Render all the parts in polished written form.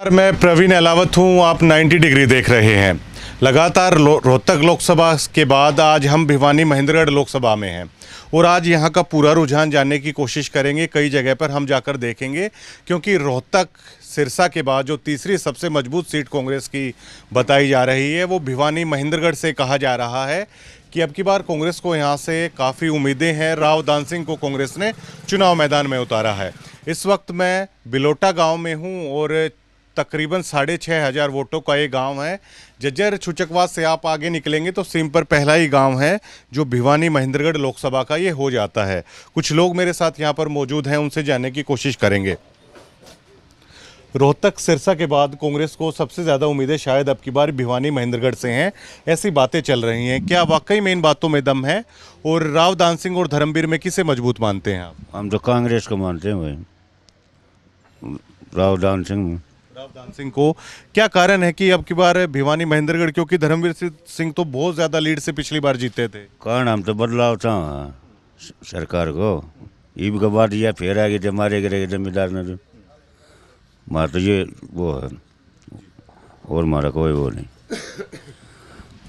मैं प्रवीण अलावत हूं। आप 90 डिग्री देख रहे हैं। लगातार रोहतक लोकसभा के बाद आज हम भिवानी महेंद्रगढ़ लोकसभा में हैं और आज यहां का पूरा रुझान जानने की कोशिश करेंगे। कई जगह पर हम जाकर देखेंगे क्योंकि रोहतक सिरसा के बाद जो तीसरी सबसे मजबूत सीट कांग्रेस की बताई जा रही है वो भिवानी महेंद्रगढ़ से कहा जा रहा है कि अब की बार कांग्रेस को यहां से काफ़ी उम्मीदें हैं। राव दान सिंह को कांग्रेस ने चुनाव मैदान में उतारा है। इस वक्त मैं बिलोटा गाँव में हूँ और तकरीबन 6,500 वोटों का ये गांव है। जज्जर छुचकवाद से आप आगे निकलेंगे तो सीम पर पहला ही गांव है जो भिवानी महेंद्रगढ़ लोकसभा का ये हो जाता है। कुछ लोग मेरे साथ यहां पर मौजूद हैं, उनसे जानने की कोशिश करेंगे। रोहतक सिरसा के बाद कांग्रेस को सबसे ज़्यादा उम्मीदें शायद अब की बार भिवानी महेंद्रगढ़ से हैं, ऐसी बातें चल रही हैं। क्या वाकई में इन बातों में दम है? और राव दान सिंह और धर्मवीर में किसे मजबूत मानते हैं आप? हम तो कांग्रेस को मानते हैं भाई, राव दान सिंह को। क्या कारण है कि अब की बार भिवानी महेंद्रगढ़, क्योंकि धर्मवीर सिंह तो बहुत ज्यादा लीड से पिछली बार जीते थे? कारण हम तो बदलाव था सरकार को ईब का बात यह फिर आ गई थे, मारे गिरे जमींदार ने तो मार तो ये वो है और मारा कोई वो नहीं।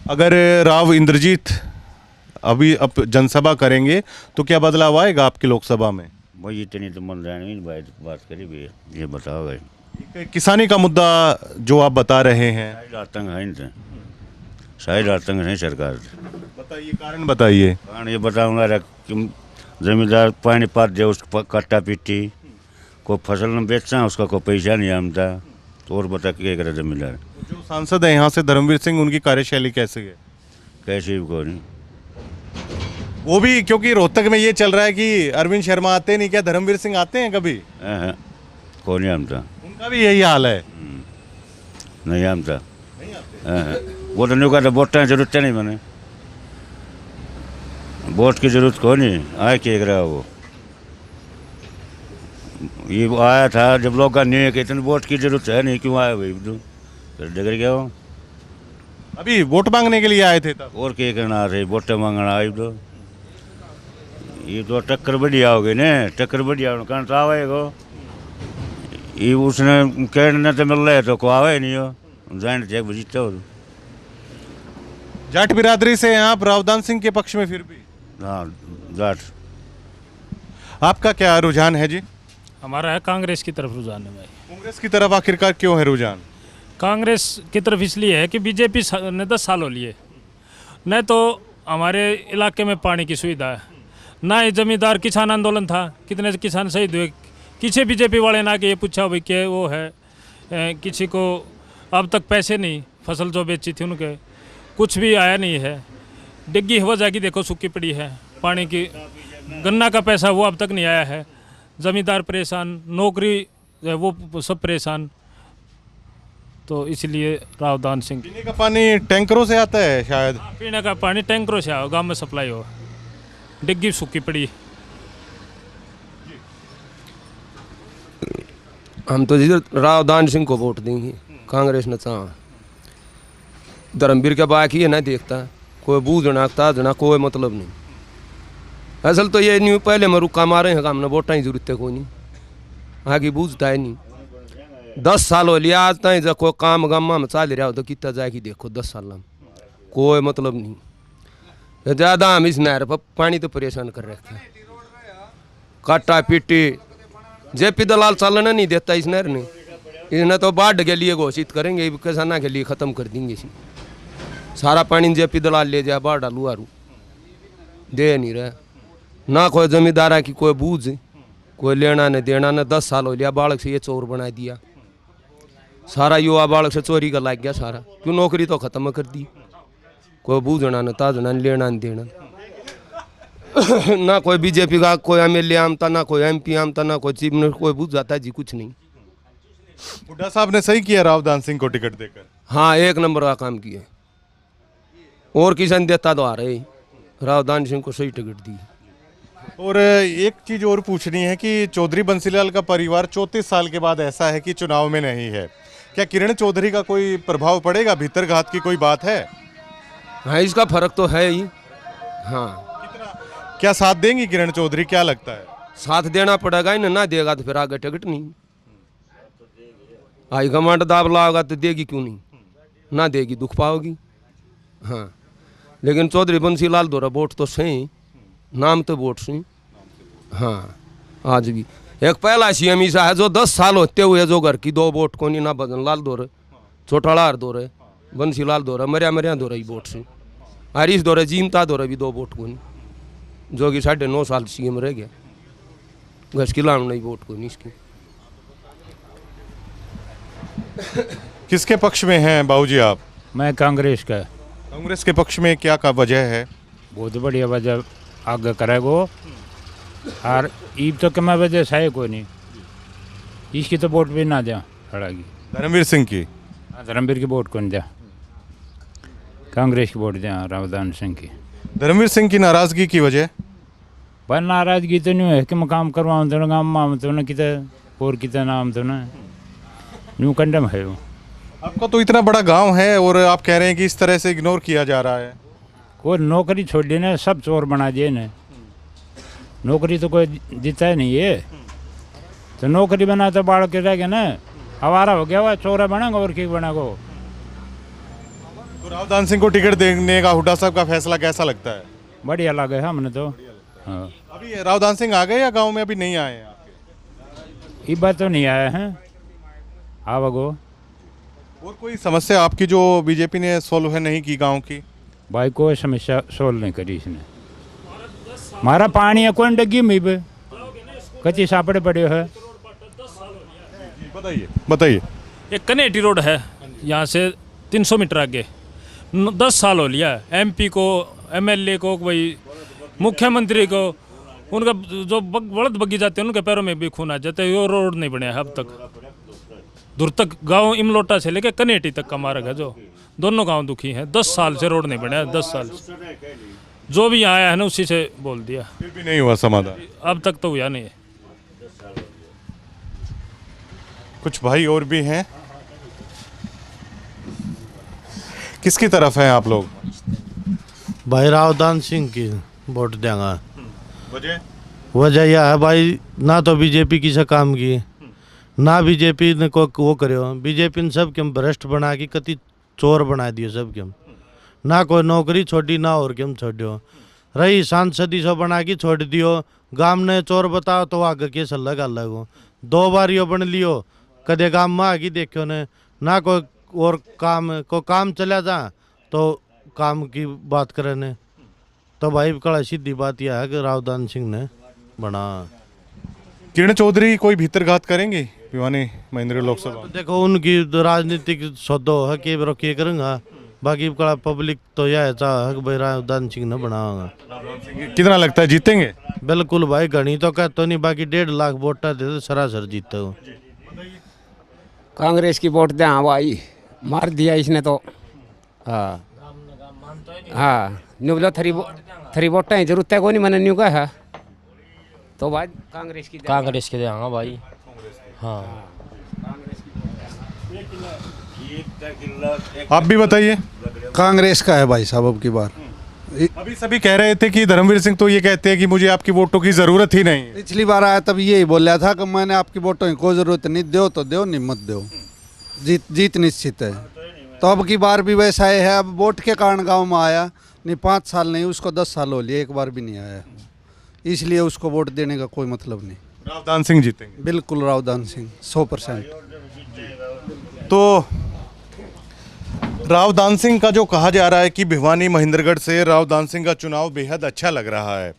अगर राव इंद्रजीत अभी अब जनसभा करेंगे तो क्या बदलाव आएगा आपकी लोकसभा में? भाई इतनी तो मन रहने भाई बात करी भी, ये बताओ भाई। किसानी का मुद्दा जो आप बता रहे हैं, आतंक है इनसे, शायद आतंक है सरकार। बताइए, कारण बताइए। कारण ये बताऊंगा कि जमींदार पानी पात दे उसको कट्टा पीटी, कोई फसल न बेचता उसका कोई पैसा नहीं आमता, तो और बता क्या करे जमींदार। जो सांसद है यहाँ से धर्मवीर सिंह, उनकी कार्यशैली कैसे है? कैसे भी कोई नहीं, वो भी क्योंकि रोहतक में ये चल रहा है कि अरविंद शर्मा आते नहीं, क्या धर्मवीर सिंह आते हैं कभी? कोई नहीं आमता, उनका भी यही हाल है। नहीं आमता, वो तो नहीं कहता वोट की जरूरत नहीं, मैंने वोट की जरूरत को नहीं आए क्या रहा वो। ये आया था जब लोग का नहीं है कि इतनी वोट की जरूरत है नहीं, क्यों आया भाई तो डगर गया हो। अभी वोट मांगने के लिए आए थे तब? और क्या करना आ रही, वोट मांगना आई तो ये तो टक्कर बढ़िया हो गई ने, टक्कर बढ़िया कारण तो आवेगा ये उसने कहने तो मिल रहा है तो को आवे नहीं हो जान चेक बजीते हो। जाट बिरादरी से हैं आप, रावदान सिंह के पक्ष में फिर भी? हाँ जाट। आपका क्या रुझान है जी? हमारा है कांग्रेस की तरफ रुझान है भाई। कांग्रेस की तरफ आखिरकार क्यों है रुझान? कांग्रेस की तरफ इसलिए है कि बीजेपी ने 10 सालों लिए न तो हमारे इलाके में पानी की सुविधा है, ना ही जमींदार किसान आंदोलन था, कितने किसान शहीद हुए। किसी बीजेपी वाले ना कि ये पूछा भाई क्या वो है, किसी को अब तक पैसे नहीं, फसल जो बेची थी उनके कुछ भी आया नहीं है। डिग्गी वजह की देखो सूखी पड़ी है, पानी की गन्ना का पैसा वो अब तक नहीं आया है। ज़मींदार परेशान, नौकरी वो सब परेशान। तो इसलिए राव दान सिंह। पीने का पानी टैंकरों से आता है शायद? पीने का पानी टैंकरों से आओ, गांव में सप्लाई हो, डिग्गी सूखी पड़ी। हम तो जी राव दान सिंह को वोट देंगे, कांग्रेस ने चाह धर्मवीर के बाकी है ना देखता कोई बूझना ताजना कोई मतलब नहीं। असल तो ये नहीं पहले में रुका मारे हैं, हमने वोटा ही जरूरत है कोई नहीं, आगे बूझता है नहीं। 10 साल हो लिया आज तक कोई काम गम्मा में चाल रहा हो तो कितना जाएगी देखो 10 साल में कोई मतलब नहीं। ज़्यादा हम इस नहर पर पानी तो परेशान कर रखे हैं, काटा पीटी जेपी दलाल चलना नहीं देता इस नहर ने, इसने तो बाढ़ के लिए घोषित करेंगे, किसाना के लिए ख़त्म कर देंगे इसे। सारा पानी जेपी दलाल ले जाए, बाढ़ डालू आरू दे नहीं रहा, ना कोई जमींदारा की कोई बूझ, कोई लेना न देना न। 10 साल हो लिया बालक से ये चोर बना दिया, सारा युवा बालक से चोरी का लग गया सारा, क्यों नौकरी तो ख़त्म कर दी। कोई बूझना न ताजना न लेना न देना ना कोई बीजेपी का कोई एमएलए आमता, ना कोई एमपी आमता, ना कोई चीफ मिनिस्टर, कोई बूझ जाता जी कुछ नहीं। हुड्डा साहब ने सही किया राव दान सिंह को टिकट देकर। हाँ, 1 नंबर का काम किया, और किसी ने देता तो आ रहे, राव दान सिंह को सही टिकट दी। और एक चीज और पूछनी है कि चौधरी बंसीलाल का परिवार 34 साल के बाद ऐसा है कि चुनाव में नहीं है, क्या किरण चौधरी का कोई प्रभाव पड़ेगा? भीतर घात की कोई बात है? हाँ, इसका फर्क तो है ही। हाँ, क्या साथ देंगी किरण चौधरी, क्या लगता है? साथ देना पड़ेगा ही ना देगा तो फिर आगे टिकट नहीं। हाई कमांड दाब लाओगा तो देगी क्यों नहीं, ना देगी दुख पाओगी। हाँ लेकिन चौधरी बंसीलाल दौरा वोट तो सही, नाम तो वोट सही। हाँ आज भी एक पहला सीएम ऐसा है जो 10 साल होते हुए जो घर की 2 वोट को नहीं, ना भजन लाल दौरे, चौटालार दौरे, बंसीलाल दौरा, मरिया दौरा ही वोट से, हरीश दौरे, जीमता दौरे भी 2 वोट को नहीं, जो कि 9.5 साल सीएम रह गया, घस की लाम नहीं वोट को नहीं इसकी। किसके पक्ष में हैं बाबूजी आप? मैं कांग्रेस का। कांग्रेस के पक्ष में क्या का वजह है? बहुत बढ़िया वजह आगे करेगो, और ईब तो कमा वजह सही कोई नहीं, इसकी तो वोट भी ना दिया खड़ागी। धर्मवीर सिंह की? धर्मवीर की वोट कौन दिया, कांग्रेस की वोट दिया रावदान सिंह की। धर्मवीर सिंह की नाराजगी की वजह? पर नाराजगी तो नहीं है कि मैं काम करवाऊँ तो ना गाँव में तो ना किते और किते नाम तो ना न्यू कंडम है वो। आपका तो इतना बड़ा गांव है और आप कह रहे हैं कि इस तरह से इग्नोर किया जा रहा है। कोई नौकरी छोड़ दी ना, सब चोर बना दिए ना, नौकरी तो कोई देता ही नहीं है, तो नौकरी बना तो बाढ़ के रह गया ना, आवारा हो गया हुआ, चोरा बनेगा और क्या बनेगा। तो रावदान सिंह को टिकट देने का हुड्डा साहब का फैसला कैसा लगता है? बढ़िया लगे हमने तो। हाँ अभी रावदान सिंह आ गए या गांव में अभी नहीं आए हैं आपके? ये बात तो नहीं आया है, आवगो। और कोई समस्या आपकी जो बीजेपी ने सोल्व है नहीं की गांव की? भाई कोई समस्या सोल्व नहीं करी इसने, हमारा पानी है कौन डगी में भी कच्ची सापड़े पड़े है। बताइए बताइए। एक कनेटी रोड है यहाँ से 300 मीटर आगे, 10 साल हो लिया। एमपी को, एमएलए को, भाई मुख्यमंत्री को, उनका जो बड़द बगी जाते हैं उनके पैरों में भी खून आ जाता है। वो रोड नहीं बने अब तक, दूर तक गांव इमलोटा से लेके कनेटी तक का मार्ग है, जो दोनों गांव दुखी हैं। 10 साल से रोड नहीं बना है, 10 साल से। जो भी यहाँ आया है ना उसी से बोल दिया, फिर भी नहीं हुआ समाधान? अब तक तो हुआ नहीं है। कुछ भाई और भी हैं, किसकी तरफ हैं आप लोग? भाई रावदान सिंह की वोट देंगे। वजह? वजह यह है भाई, ना तो बीजेपी किसी काम की, ना बीजेपी ने को वो करो। बीजेपी ने सब क्यों भ्रष्ट बना के कति चोर बना दिए सब क्यों, ना कोई नौकरी छोड़ी ना और क्यों छोड़ो। रही सांसदी सो बना के छोड़ दियो, गांव ने चोर बताओ तो आगे के अलग अलग हो। 2 बार यो बन लियो, कदे गांव में आगे देखो ने, ना कोई और काम चला जा तो काम की बात करे ने। तो भाई कड़ा सीधी बात यह है कि रावदान सिंह ने बना। किरण चौधरी कोई भीतरघात करेंगी भिवानी महेंद्र लोकसभा? देखो उनकी तो राजनीतिक सौदो है कि रोकिए करूँगा, बाकी कड़ा पब्लिक तो यह चाह है कि भाई रावदान सिंह ने बनाऊंगा। कितना लगता है जीतेंगे? बिल्कुल भाई, घनी तो कहते नहीं, बाकी 1.5 लाख वोट दे तो सरासर जीते हो। कांग्रेस की वोट दे। हाँ भाई, मार दिया इसने तो। हाँ हाँ, न्यू बोलो थरी वोट है, जरूरत है कोई नहीं, मैंने न्यू का है तो भाई कांग्रेस की दे। हाँ भाई। हाँ आप भी बताइए। कांग्रेस का है भाई साहब अब की बार। अभी सभी कह रहे थे कि धर्मवीर सिंह तो ये कहते हैं कि मुझे आपकी वोटों की जरूरत ही नहीं। पिछली बार आया तब यही बोला था कि मैंने आपकी वोटों की कोई ज़रूरत नहीं, दो तो दो, नहीं मत दो, जीत निश्चित है। तो अब की बार भी वैसा ही है। अब वोट के कारण गांव में आया नहीं, 5 साल नहीं, उसको 10 साल हो लिए, एक बार भी नहीं आया, इसलिए उसको वोट देने का कोई मतलब नहीं। रावदान सिंह जीतेंगे? बिल्कुल रावदान सिंह 100%। तो रावदान सिंह का जो कहा जा रहा है कि भिवानी महेंद्रगढ़ से रावदान सिंह का चुनाव बेहद अच्छा लग रहा है।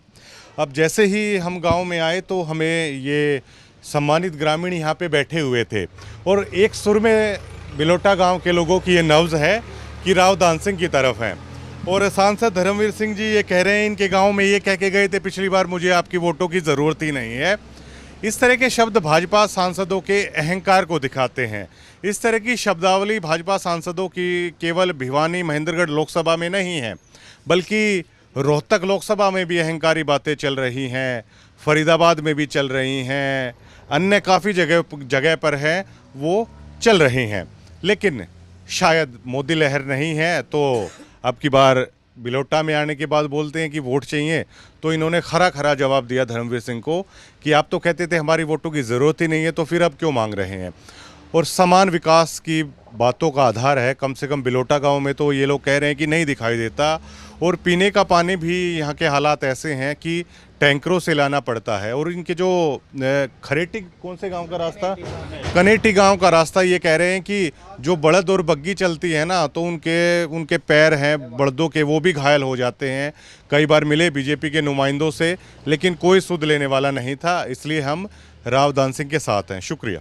अब जैसे ही हम गांव में आए तो हमें ये सम्मानित ग्रामीण यहाँ पे बैठे हुए थे और एक सुर में बिलोटा गांव के लोगों की ये नब्ज है कि रावदान सिंह की तरफ हैं। और सांसद धर्मवीर सिंह जी ये कह रहे हैं, इनके गांव में ये कह के गए थे पिछली बार, मुझे आपकी वोटों की ज़रूरत ही नहीं है। इस तरह के शब्द भाजपा सांसदों के अहंकार को दिखाते हैं। इस तरह की शब्दावली भाजपा सांसदों की केवल भिवानी महेंद्रगढ़ लोकसभा में नहीं है, बल्कि रोहतक लोकसभा में भी अहंकारी बातें चल रही हैं, फरीदाबाद में भी चल रही हैं, अन्य काफ़ी जगह पर है वो चल रही हैं। लेकिन शायद मोदी लहर नहीं है तो अब की बार बिलोटा में आने के बाद बोलते हैं कि वोट चाहिए, तो इन्होंने खरा जवाब दिया धर्मवीर सिंह को कि आप तो कहते थे हमारी वोटों की ज़रूरत ही नहीं है, तो फिर अब क्यों मांग रहे हैं। और समान विकास की बातों का आधार है। कम से कम बिलोटा गांव में तो ये लोग कह रहे हैं कि नहीं दिखाई देता, और पीने का पानी भी यहाँ के हालात ऐसे हैं कि टैंकरों से लाना पड़ता है। और इनके जो खरेटी, कौन से गांव का रास्ता, कनेटी गांव का रास्ता, ये कह रहे हैं कि जो बड़द और बग्गी चलती है ना, तो उनके पैर हैं बड़दों के, वो भी घायल हो जाते हैं। कई बार मिले बीजेपी के नुमाइंदों से, लेकिन कोई सुध लेने वाला नहीं था, इसलिए हम राव दान सिंह के साथ हैं। शुक्रिया।